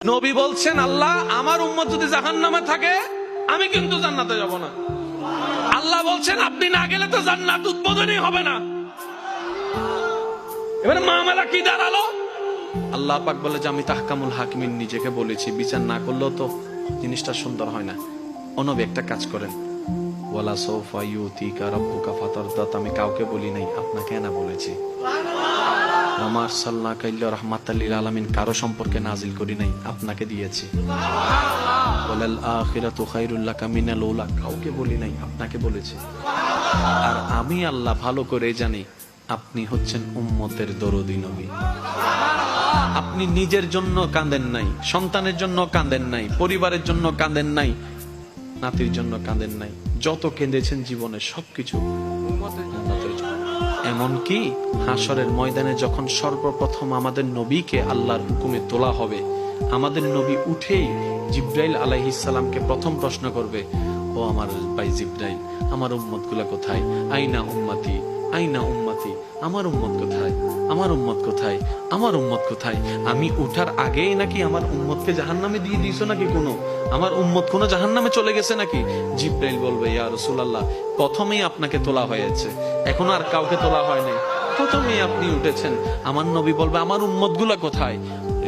নবী বলছেন, আল্লাহ আমার উম্মত যদি জাহান্নামে থাকে আমি কিন্তু জান্নাতে যাব না। আল্লাহ বলছেন, আপনি না গেলে তো জান্নাত উদ্বোধনই হবে না। এবারে মামলা কি দাঁড়ালো? আল্লাহ পাক বলে যে আমি তাহকামুল হাকিমিন নিজেকে বলেছি, বিচার না করলেও তো জিনিসটা সুন্দর হয় না। নবী একটা কাজ করেন, ওয়ালা সাউফা ইউতিকা রাব্বুকা ফাতারদা, আমি কাউকে বলি নাই, আপনাকে না বলেছি। আমার সাল্লাল্লাহু আলাইহি রাহমাতাল লিল আলামিন কারো সম্পর্কে নাজিল করি নাই, আপনাকে দিয়েছি। ওয়ালাল আখিরাতু খায়রুল লাকা মিনাল উলা, কাউকে বলি নাই, আপনাকে বলেছি। আর আমি আল্লাহ ভালো করে জানি আপনি হচ্ছেন উম্মতের দরদি নবী। আপনি নিজের জন্য কাঁদেন নাই, সন্তানের জন্য কাঁদেন নাই, পরিবারের জন্য কাঁদেন নাই, নাতির জন্য কাঁদেন নাই, যত কেঁদেছেন জীবনে সবকিছু উম্মতের জন্য। এমনকি হাশরের ময়দানে যখন সর্বপ্রথম আমাদের নবীকে আল্লাহর হুকুমে তোলা হবে, আমাদের নবী উঠেই জিব্রাইল আলাইহিস সালামকে প্রথম প্রশ্ন করবে, ও আমার ভাই জিব্রাইল, আমার উম্মত গুলা কোথায়? আইনা উম্মতি, আইনা উম্মতি, আমার উম্মত কোথায়? আমার উম্মত কোথায়? আমার উম্মত কোথায়? আমি উঠার আগেই নাকি আমার উম্মতকে জাহান্নামে দিয়ে দিয়েছো নাকি? আমার উম্মত কোন জাহান্নামে চলে গেছে নাকি? জিব্রাইল বলবে, ইয়া রাসূলুল্লাহ, প্রথমেই আপনাকে তোলা হয়েছে, এখন আর কাউকে তোলা হয় নাই, প্রথমেই আপনি উঠেছেন। আমার নবী বলবে, আমার উম্মত গুলা কোথায়?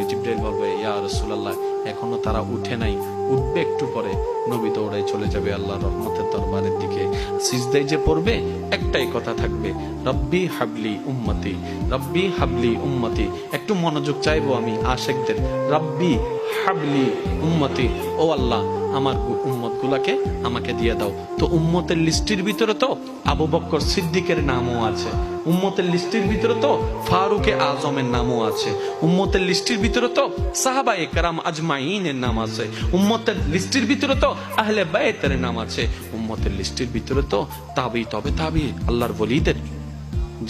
জিব্রাইল বলবে, ইয়া রাসূলুল্লাহ, এখনো তারা উঠে নাই, উঠবে একটু পরে। নবী তো ওরাই চলে যাবে আল্লাহর রহমতের দরবারের দিকে। সিজদায় যে পড়বে একটাই কথা থাকবে, রব্বি হাবলি উম্মতি, রব্বি হাবলি উম্মতি। একটু মনোযোগ চাইবো আমি আশিকদের, রব্বি হাবলি উম্মতি, ও আল্লাহ আমার উম্মত গুলাকে আমাকে দিয়ে দাও। তো উম্মতের লিস্টির ভিতরে তো আবু বকর সিদ্দিকের নামও আছে, উম্মতের লিস্টির ভিতরে তো ফারুকে আজমের নামও আছে, উম্মতের লিস্টির ভিতরে তো সাহাবায়ে কেরাম আজমাইনের নাম আছে, উম্মতের লিস্টির ভিতরে তো আহলে বাইতের নাম আছে, উম্মতের লিস্টির ভিতরে তো তাবি তবে তাবি আল্লাহর ওলিদের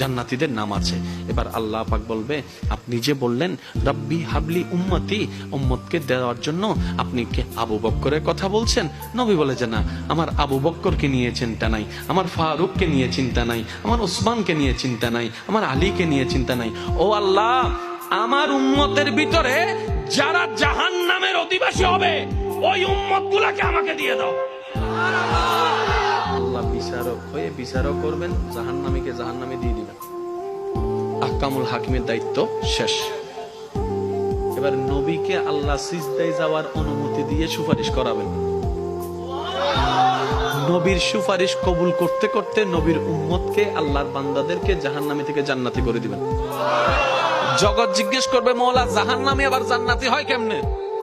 জান্নাতীদের নাম আছে। এবার আল্লাহ পাক বলবে, আপনি যে বললেন রব্বি হাবলি উম্মতি, উম্মতকে দেওয়ার জন্য আপনি কে আবু বকরের কথা বলছেন? নবী বলে যে না, আমার আবু বকরকে নিয়ে চিন্তা নাই, আমার ফারুককে নিয়ে চিন্তা নাই, আমার ওসমানকে নিয়ে চিন্তা নাই, আমার আলীকে নিয়ে চিন্তা নাই। ও আল্লাহ, আমার উম্মতের ভিতরে যারা জাহান্নামের অধিবাসী হবে ওই উম্মত গুলাকে আমাকে দিয়ে দাও। আল্লাহ বিচারক হয়ে বিচারক করবেন, জাহান্নামীকে জাহান্নামে দিয়ে দিবেন। আহকামুল হাকিমের দায়িত্ব শেষ। এবার নবীকে আল্লাহ সিজদায় যাওয়ার অনুমতি দিয়ে সুপারিশ করাবেন। নবীর সুপারিশ কবুল করতে করতে নবীর উম্মতকে, আল্লাহর বান্দাদেরকে জাহান্নামী থেকে জান্নাতি করে দিবেন। জগৎ জিজ্ঞেস করবে, মওলা জাহান্নামী আবার জান্নাতি হয় কেমনে?